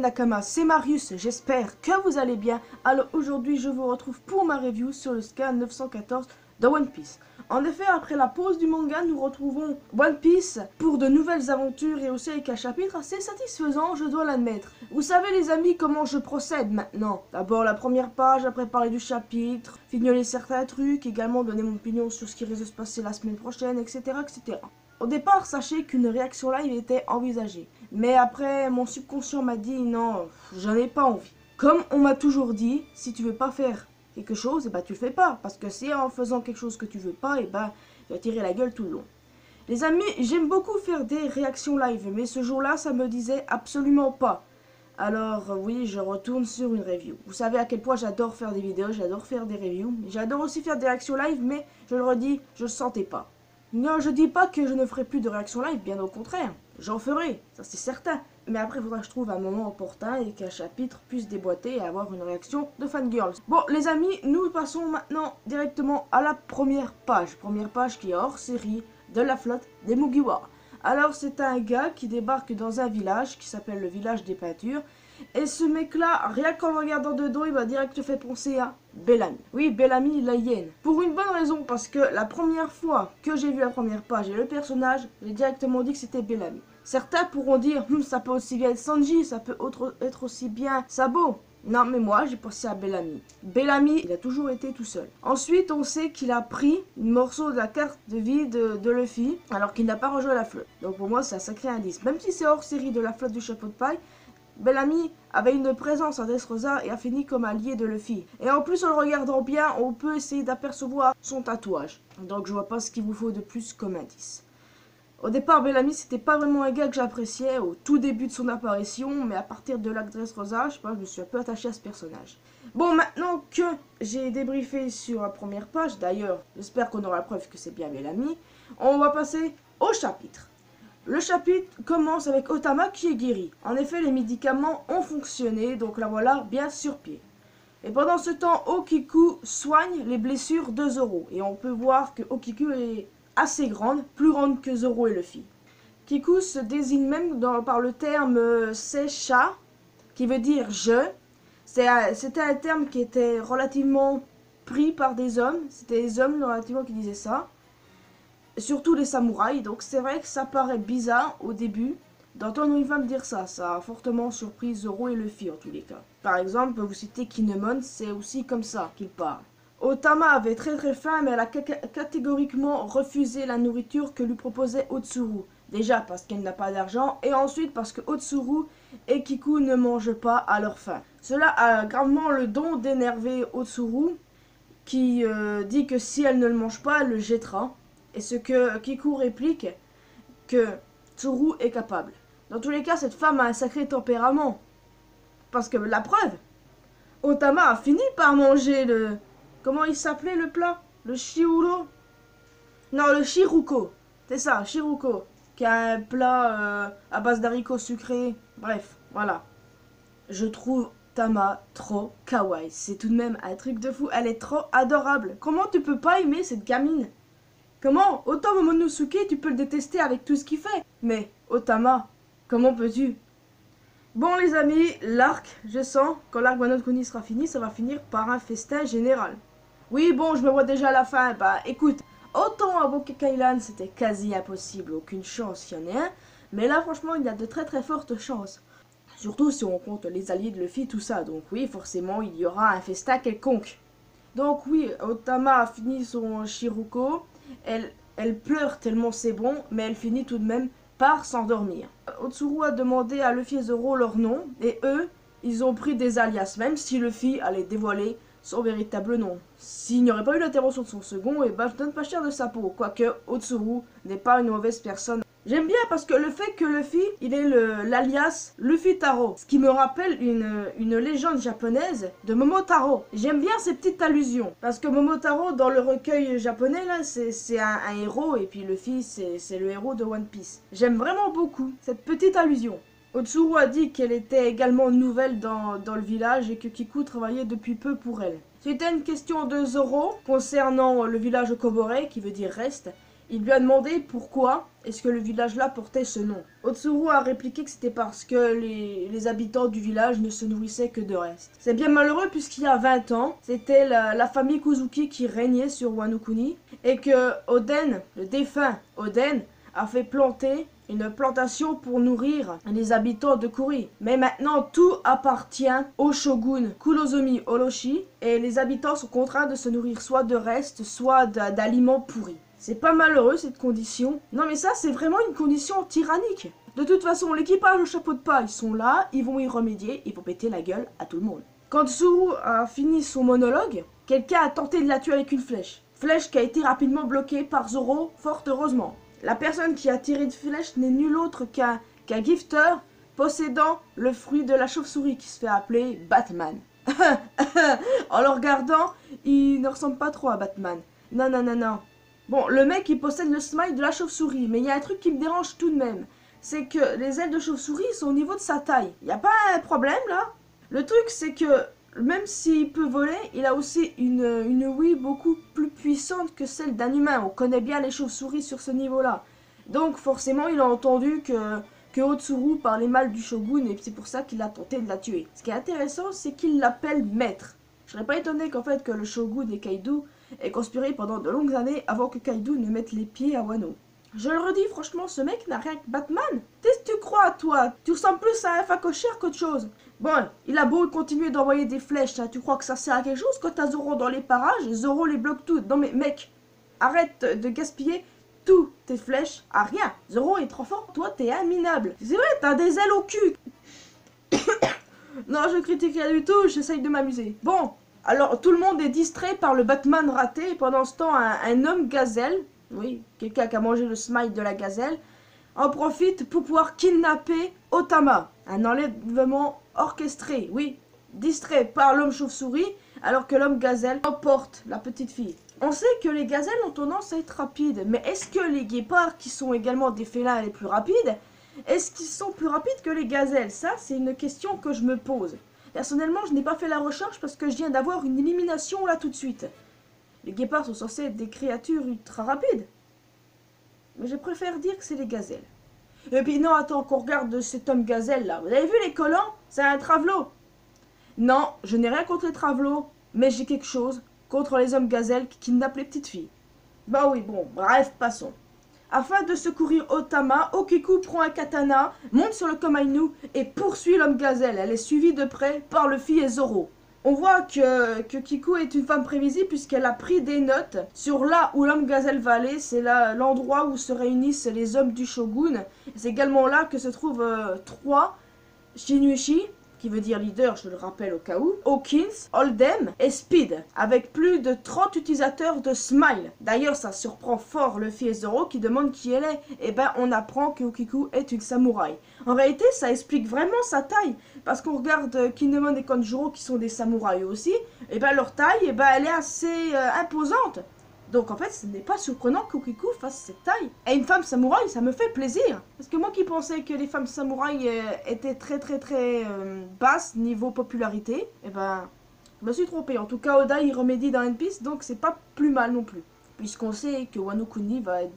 Nakama, c'est Marius, j'espère que vous allez bien. Alors aujourd'hui je vous retrouve pour ma review sur le scan 914 de One Piece. En effet, après la pause du manga, nous retrouvons One Piece pour de nouvelles aventures et aussi avec un chapitre assez satisfaisant, je dois l'admettre. Vous savez les amis comment je procède maintenant. D'abord la première page, après parler du chapitre, fignoler certains trucs, également donner mon opinion sur ce qui risque de se passer la semaine prochaine, etc. etc. Au départ, sachez qu'une réaction live était envisagée. Mais après, mon subconscient m'a dit non, j'en ai pas envie. Comme on m'a toujours dit, si tu veux pas faire quelque chose, et bah tu le fais pas. Parce que si en faisant quelque chose que tu veux pas, et bah tu vas tirer la gueule tout le long. Les amis, j'aime beaucoup faire des réactions live, mais ce jour-là, ça me disait absolument pas. Alors oui, je retourne sur une review. Vous savez à quel point j'adore faire des vidéos, j'adore faire des reviews. J'adore aussi faire des réactions live, mais je le redis, je le sentais pas. Non, je dis pas que je ne ferai plus de réaction live, bien au contraire. J'en ferai, ça c'est certain. Mais après, il faudra que je trouve un moment opportun et qu'un chapitre puisse déboîter et avoir une réaction de fangirls. Bon, les amis, nous passons maintenant directement à la première page. Première page qui est hors série de la flotte des Mugiwara. Alors, c'est un gars qui débarque dans un village qui s'appelle le village des peintures. Et ce mec-là, rien qu'en le regardant de dos, il va direct te faire penser à Bellamy. Oui, Bellamy la hyène. Pour une bonne raison, parce que la première fois que j'ai vu la première page et le personnage, j'ai directement dit que c'était Bellamy. Certains pourront dire, ça peut aussi bien être Sanji, ça peut être aussi bien Sabo. Non, mais moi, j'ai pensé à Bellamy. Bellamy, il a toujours été tout seul. Ensuite, on sait qu'il a pris un morceau de la carte de vie de Luffy, alors qu'il n'a pas rejoint la flotte. Donc pour moi, c'est un sacré indice. Même si c'est hors série de la flotte du chapeau de paille, Bellamy avait une présence à Dressrosa et a fini comme allié de Luffy. Et en plus, en le regardant bien, on peut essayer d'apercevoir son tatouage. Donc je vois pas ce qu'il vous faut de plus comme indice. Au départ, Bellamy, c'était pas vraiment un gars que j'appréciais au tout début de son apparition, mais à partir de l'arc Dressrosa, je sais pas, je me suis un peu attaché à ce personnage. Bon, maintenant que j'ai débriefé sur la première page, d'ailleurs, j'espère qu'on aura la preuve que c'est bien Bellamy, on va passer au chapitre. Le chapitre commence avec Otama qui est guéri. En effet, les médicaments ont fonctionné, donc la voilà bien sur pied. Et pendant ce temps, Okiku soigne les blessures de Zoro. Et on peut voir que Okiku est assez grande, plus grande que Zoro et Luffy. Kiku se désigne même par le terme Seisha, qui veut dire je. C'était un terme qui était relativement pris par des hommes. C'était les hommes relativement qui disaient ça. Surtout les samouraïs, donc c'est vrai que ça paraît bizarre au début d'entendre une femme dire ça. Ça a fortement surpris Zoro et Luffy en tous les cas. Par exemple, vous citez Kinemon, c'est aussi comme ça qu'il parle. Otama avait très faim, mais elle a catégoriquement refusé la nourriture que lui proposait Otsuru. Déjà parce qu'elle n'a pas d'argent, et ensuite parce que Otsuru et Kiku ne mangent pas à leur faim. Cela a gravement le don d'énerver Otsuru, qui dit que si elle ne le mange pas, elle le jettera. Et ce que Kiku réplique, que Tsuru est capable. Dans tous les cas, cette femme a un sacré tempérament. Parce que la preuve, Otama a fini par manger le... Comment il s'appelait le plat? Le Shiro? Non, le Shiruko. C'est ça, Shiruko. Qui a un plat à base d'haricots sucrés. Bref, voilà. Je trouve Tama trop kawaii. C'est tout de même un truc de fou. Elle est trop adorable. Comment tu peux pas aimer cette gamine? Comment? Autant Momonosuke, tu peux le détester avec tout ce qu'il fait. Mais, Otama, comment peux-tu? Bon les amis, l'arc, je sens, quand l'arc Wano Kuni sera fini, ça va finir par un festin général. Oui, bon, je me vois déjà à la fin. Bah, écoute, autant à Bokek Island, c'était quasi impossible, aucune chance qu'il y en ait un. Mais là, franchement, il y a de très fortes chances. Surtout si on compte les alliés de Luffy, tout ça. Donc oui, forcément, il y aura un festin quelconque. Donc oui, Otama a fini son Shiruko. Elle pleure tellement c'est bon, mais elle finit tout de même par s'endormir. Otsuru a demandé à Luffy et Zoro leur nom, et eux, ils ont pris des alias, même si Luffy allait dévoiler son véritable nom. S'il n'y aurait pas eu l'intervention de son second, et bah je donne pas cher de sa peau, quoique Otsuru n'est pas une mauvaise personne. J'aime bien parce que le fait que Luffy, il est l'alias Luffy Taro, ce qui me rappelle une légende japonaise de Momotaro. J'aime bien ces petites allusions, parce que Momotaro, dans le recueil japonais, là, c'est un héros, et puis Luffy, c'est le héros de One Piece. J'aime vraiment beaucoup cette petite allusion. Otsuru a dit qu'elle était également nouvelle dans le village et que Kiku travaillait depuis peu pour elle. C'était une question de Zoro concernant le village Kobore, qui veut dire reste. Il lui a demandé pourquoi est-ce que le village là portait ce nom. Otsuru a répliqué que c'était parce que les habitants du village ne se nourrissaient que de restes. C'est bien malheureux puisqu'il y a 20 ans, c'était la famille Kuzuki qui régnait sur Wano Kuni et que Oden, le défunt Oden, a fait planter une plantation pour nourrir les habitants de Kuri. Mais maintenant, tout appartient au shogun Kurozomi Orochi et les habitants sont contraints de se nourrir soit de restes, soit d'aliments pourris. C'est pas malheureux cette condition. Non mais ça, c'est vraiment une condition tyrannique. De toute façon, l'équipage au chapeau de paille sont là, ils vont y remédier, ils vont péter la gueule à tout le monde. Quand Tsuru a fini son monologue, quelqu'un a tenté de la tuer avec une flèche. Flèche qui a été rapidement bloquée par Zoro, fort heureusement. La personne qui a tiré de flèche n'est nul autre qu'un gifter possédant le fruit de la chauve-souris qui se fait appeler Batman. En le regardant, il ne ressemble pas trop à Batman. Non, non, non, non. Bon, le mec il possède le smile de la chauve-souris, mais il y a un truc qui me dérange tout de même. C'est que les ailes de chauve-souris sont au niveau de sa taille. Il n'y a pas un problème là? Le truc c'est que même s'il peut voler, il a aussi une ouïe beaucoup plus puissante que celle d'un humain. On connaît bien les chauves-souris sur ce niveau-là. Donc forcément il a entendu que Otsuru parlait mal du shogun et c'est pour ça qu'il a tenté de la tuer. Ce qui est intéressant c'est qu'il l'appelle maître. Je serais pas étonné qu'en fait que le shogun et Kaido aient conspiré pendant de longues années avant que Kaido ne mette les pieds à Wano. Je le redis, franchement, ce mec n'a rien que Batman. Qu'est-ce que tu crois, toi? Tu ressembles plus à un facochère qu'autre chose. Bon, il a beau continuer d'envoyer des flèches, hein. Tu crois que ça sert à quelque chose quand t'as Zoro dans les parages? Zoro les bloque toutes. Non mais mec, arrête de gaspiller toutes tes flèches à rien. Zoro est trop fort, toi t'es imminable. C'est vrai, t'as des ailes au cul. Non, je critique rien du tout, j'essaye de m'amuser. Bon, alors tout le monde est distrait par le Batman raté et pendant ce temps, un homme gazelle, oui, quelqu'un qui a mangé le smile de la gazelle, en profite pour pouvoir kidnapper Otama. Un enlèvement orchestré, oui, distrait par l'homme chauve-souris, alors que l'homme gazelle emporte la petite fille. On sait que les gazelles ont tendance à être rapides, mais est-ce que les guépards, qui sont également des félins les plus rapides, est-ce qu'ils sont plus rapides que les gazelles? Ça, c'est une question que je me pose. Personnellement, je n'ai pas fait la recherche parce que je viens d'avoir une élimination là tout de suite. Les guépards sont censés être des créatures ultra rapides. Mais je préfère dire que c'est les gazelles. Et puis non, attends, qu'on regarde cet homme gazelle là. Vous avez vu les collants? C'est un travelot. Non, je n'ai rien contre les travelots, mais j'ai quelque chose contre les hommes gazelles qui kidnappent les petites filles. Bah oui, bon, bref, passons. Afin de secourir Otama, Okiku prend un katana, monte sur le Komainu et poursuit l'homme gazelle. Elle est suivie de près par Luffy et Zoro. On voit que Kiku est une femme prévisible puisqu'elle a pris des notes sur là où l'homme gazelle va aller. C'est là l'endroit où se réunissent les hommes du shogun. C'est également là que se trouvent 3 Shinuichi, qui veut dire leader, je le rappelle au cas où, Hawkins, Oldham et Speed, avec plus de 30 utilisateurs de Smile. D'ailleurs, ça surprend fort Luffy et Zoro qui demandent qui elle est. Et ben, on apprend que Okiku est une samouraï. En réalité, ça explique vraiment sa taille, parce qu'on regarde Kinemon et Kanjuro qui sont des samouraïs aussi, et ben leur taille, et ben elle est assez imposante. Donc en fait, ce n'est pas surprenant qu'Okiku fasse cette taille. Et une femme samouraï, ça me fait plaisir. Parce que moi qui pensais que les femmes samouraïs étaient très basses niveau popularité, et ben, je me suis trompée. En tout cas, Oda y remédie dans One Piece, donc c'est pas plus mal non plus. Puisqu'on sait que Wano Kuni va être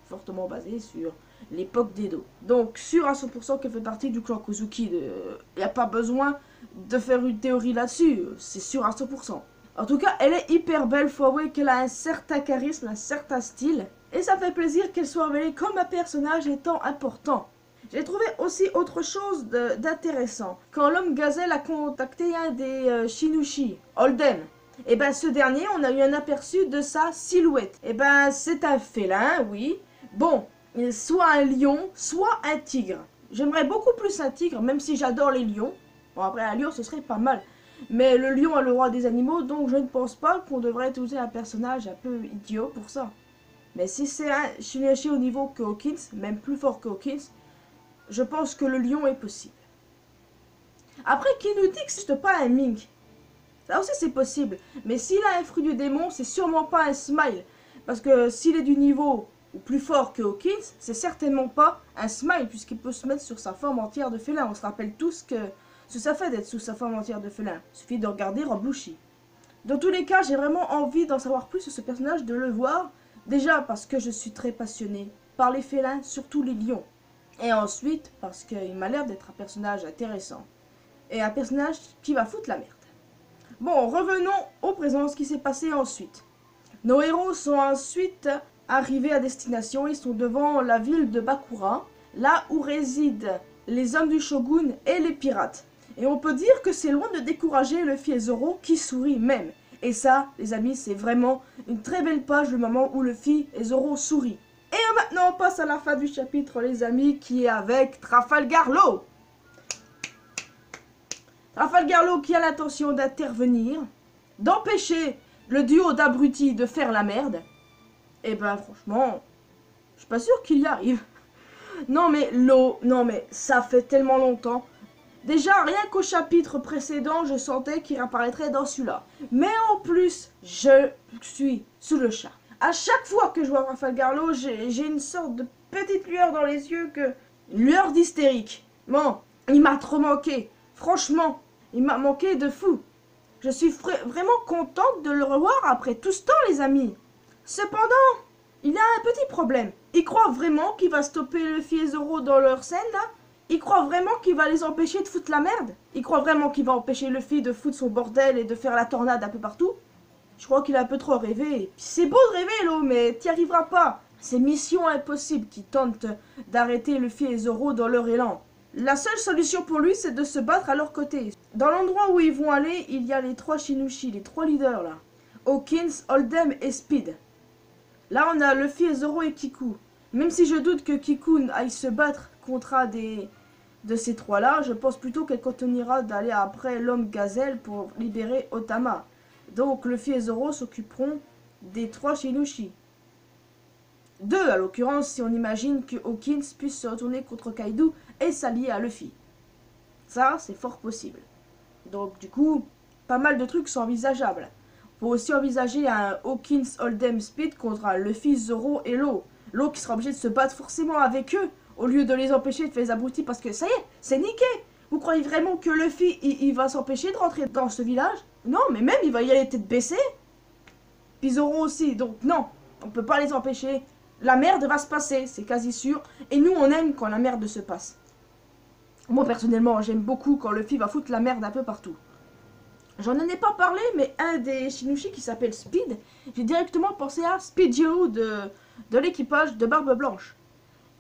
fortement basé sur l'époque d'Edo. Donc sûr à 100% qu'elle fait partie du clan Kozuki. Il n'y a pas besoin de faire une théorie là-dessus, c'est sûr à 100%. En tout cas, elle est hyper belle, faut avouer qu'elle a un certain charisme, un certain style. Et ça fait plaisir qu'elle soit révélée comme un personnage étant important. J'ai trouvé aussi autre chose d'intéressant. Quand l'homme gazelle a contacté un des Shinuichi, Oldham, et ben ce dernier, on a eu un aperçu de sa silhouette. Et ben c'est un félin, oui. Bon, soit un lion, soit un tigre. J'aimerais beaucoup plus un tigre, même si j'adore les lions. Bon, après un lion, ce serait pas mal. Mais le lion est le roi des animaux, donc je ne pense pas qu'on devrait utiliser un personnage un peu idiot pour ça. Mais si c'est un Shinichi au niveau que Hawkins, même plus fort que Hawkins, je pense que le lion est possible. Après, qui nous dit que c'est pas un mink? Ça aussi c'est possible. Mais s'il a un fruit du démon, c'est sûrement pas un smile. Parce que s'il est du niveau ou plus fort que Hawkins, c'est certainement pas un smile, puisqu'il peut se mettre sur sa forme entière de félin. On se rappelle tous que ça fait d'être sous sa forme entière de félin. Il suffit de regarder Rob Lucci. Dans tous les cas, j'ai vraiment envie d'en savoir plus sur ce personnage, de le voir. Déjà parce que je suis très passionnée par les félins, surtout les lions. Et ensuite parce qu'il m'a l'air d'être un personnage intéressant. Et un personnage qui va foutre la merde. Bon, revenons au présent, ce qui s'est passé ensuite. Nos héros sont ensuite arrivés à destination, ils sont devant la ville de Bakura, là où résident les hommes du shogun et les pirates. Et on peut dire que c'est loin de décourager Luffy et Zoro qui sourit même. Et ça, les amis, c'est vraiment une très belle page, le moment où Luffy et Zoro sourient. Et maintenant, on passe à la fin du chapitre, les amis, qui est avec Trafalgar Law. Trafalgar Law qui a l'intention d'intervenir, d'empêcher le duo d'abrutis de faire la merde. Et ben franchement, je suis pas sûr qu'il y arrive. Non mais Law, non mais ça fait tellement longtemps. Déjà, rien qu'au chapitre précédent, je sentais qu'il apparaîtrait dans celui-là. Mais en plus, je suis sous le charme. À chaque fois que je vois Trafalgar Law, j'ai une sorte de petite lueur dans les yeux une lueur d'hystérique. Bon, il m'a trop manqué. Franchement, il m'a manqué de fou. Je suis vraiment contente de le revoir après tout ce temps, les amis. Cependant, il a un petit problème. Il croit vraiment qu'il va stopper Luffy et Zoro dans leur scène, là? Il croit vraiment qu'il va les empêcher de foutre la merde? Il croit vraiment qu'il va empêcher Luffy de foutre son bordel et de faire la tornade un peu partout? Je crois qu'il a un peu trop rêvé. C'est beau de rêver, Law, mais t'y arriveras pas. C'est mission impossible qui tente d'arrêter Luffy et Zoro dans leur élan. La seule solution pour lui, c'est de se battre à leur côté. Dans l'endroit où ils vont aller, il y a les 3 Shinushi, les 3 leaders là. Hawkins, Oldham et Speed. Là, on a Luffy et Zoro et Kiku. Même si je doute que Kiku aille se battre contre un de ces 3-là, je pense plutôt qu'elle continuera d'aller après l'homme gazelle pour libérer Otama. Donc Luffy et Zoro s'occuperont des 3 Shinushi. 2 à l'occurrence si on imagine que Hawkins puisse se retourner contre Kaido et s'allier à Luffy. Ça, c'est fort possible. Donc du coup, pas mal de trucs sont envisageables. On peut aussi envisager un Hawkins Oldham Speed contre un Luffy, Zoro et Law. Law qui sera obligé de se battre forcément avec eux au lieu de les empêcher de faire les abrutis parce que ça y est, c'est niqué. Vous croyez vraiment que Luffy il va s'empêcher de rentrer dans ce village? Non, mais même il va y aller tête baissée. Puis Zoro aussi, donc non, on peut pas les empêcher. La merde va se passer, c'est quasi sûr. Et nous, on aime quand la merde se passe. Moi, personnellement, j'aime beaucoup quand Luffy va foutre la merde un peu partout. J'en ai pas parlé, mais un des Shinushi qui s'appelle Speed, j'ai directement pensé à Speed Zero de l'équipage de Barbe Blanche.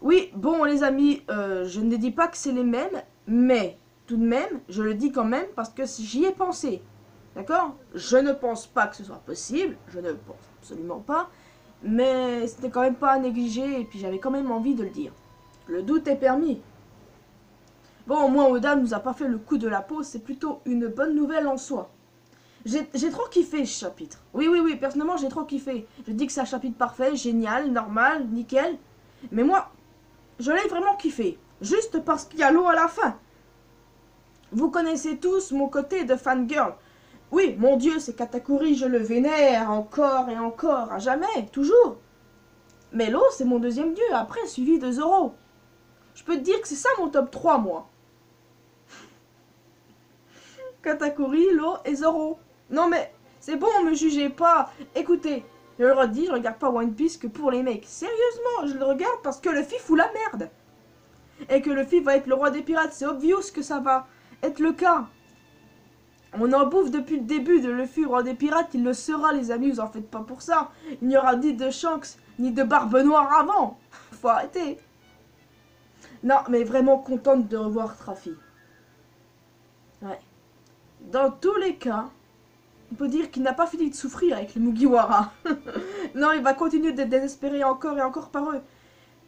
Oui, bon les amis, je ne dis pas que c'est les mêmes, mais tout de même, je le dis quand même parce que j'y ai pensé. D'accord? Je ne pense pas que ce soit possible, je ne pense absolument pas, mais c'était quand même pas à négliger et puis j'avais quand même envie de le dire. Le doute est permis. Bon, au moins Oda nous a pas fait le coup de la peau, c'est plutôt une bonne nouvelle en soi. J'ai trop kiffé ce chapitre. Oui, personnellement j'ai trop kiffé. Je dis que c'est un chapitre parfait, génial, normal, nickel. Mais moi, je l'ai vraiment kiffé. Juste parce qu'il y a l'eau à la fin. Vous connaissez tous mon côté de fangirl. Oui, mon dieu, c'est Katakuri, je le vénère encore et encore, à jamais, toujours. Mais l'eau, c'est mon deuxième dieu, après suivi de Zoro. Je peux te dire que c'est ça mon top 3, moi. Katakuri, Law et Zoro. Non mais, c'est bon, me jugez pas. Écoutez, je le redis, je regarde pas One Piece que pour les mecs. Sérieusement, je le regarde parce que Luffy fout la merde. Et que Luffy va être le roi des pirates, c'est obvious que ça va être le cas. On en bouffe depuis le début de Luffy, roi des pirates, il le sera les amis, vous en faites pas pour ça. Il n'y aura ni de Shanks, ni de Barbe Noire avant. Faut arrêter. Non, mais vraiment contente de revoir Trafi. Ouais. Dans tous les cas, on peut dire qu'il n'a pas fini de souffrir avec les Mugiwara. Non, il va continuer d'être désespéré encore et encore par eux.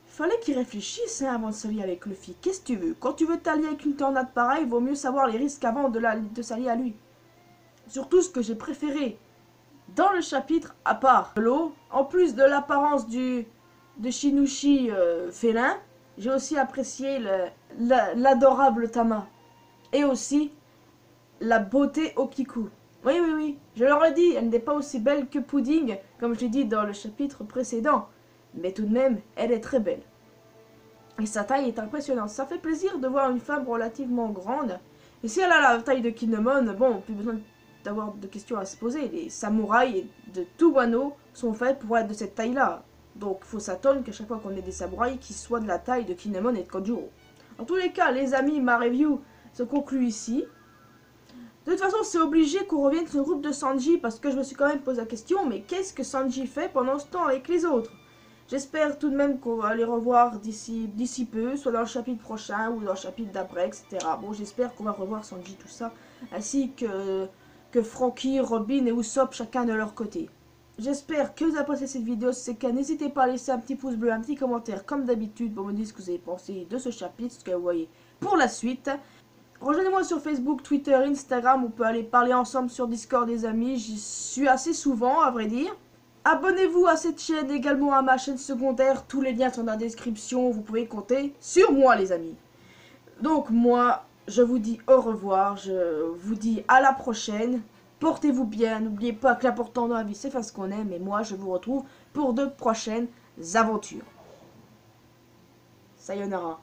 Fallait qu'il réfléchisse avant de s'allier avec Luffy. Qu'est-ce que tu veux? Quand tu veux t'allier avec une tornade pareille, il vaut mieux savoir les risques avant de s'allier à lui. Surtout ce que j'ai préféré dans le chapitre, à part l'eau, en plus de l'apparence de Shinushi félin, j'ai aussi apprécié l'adorable Tama. Et aussi la beauté Okiku. Oui, je leur ai dit, elle n'est pas aussi belle que Pudding, comme je l'ai dit dans le chapitre précédent. Mais tout de même, elle est très belle. Et sa taille est impressionnante. Ça fait plaisir de voir une femme relativement grande. Et si elle a la taille de Kinemon, bon, plus besoin d'avoir de questions à se poser. Les samouraïs de tout Wano sont faits pour être de cette taille-là. Donc il faut s'attendre qu'à chaque fois qu'on ait des samouraïs qui soient de la taille de Kinemon et de Kojuro. En tous les cas, les amis, ma review se conclut ici. De toute façon, c'est obligé qu'on revienne sur le groupe de Sanji parce que je me suis quand même posé la question, mais qu'est-ce que Sanji fait pendant ce temps avec les autres? J'espère tout de même qu'on va les revoir d'ici peu, soit dans le chapitre prochain ou dans le chapitre d'après, etc. Bon, j'espère qu'on va revoir Sanji, tout ça, ainsi que Franky, Robin et Usopp, chacun de leur côté. J'espère que vous avez apprécié cette vidéo. Si c'est le cas, n'hésitez pas à laisser un petit pouce bleu, un petit commentaire, comme d'habitude, pour me dire ce que vous avez pensé de ce chapitre, ce que vous voyez pour la suite. Rejoignez-moi sur Facebook, Twitter, Instagram, on peut aller parler ensemble sur Discord des amis, j'y suis assez souvent à vrai dire. Abonnez-vous à cette chaîne, également à ma chaîne secondaire, tous les liens sont dans la description, vous pouvez compter sur moi les amis. Donc moi, je vous dis au revoir, je vous dis à la prochaine, portez-vous bien, n'oubliez pas que l'important dans la vie c'est faire ce qu'on aime, et moi je vous retrouve pour de prochaines aventures. Sayonara.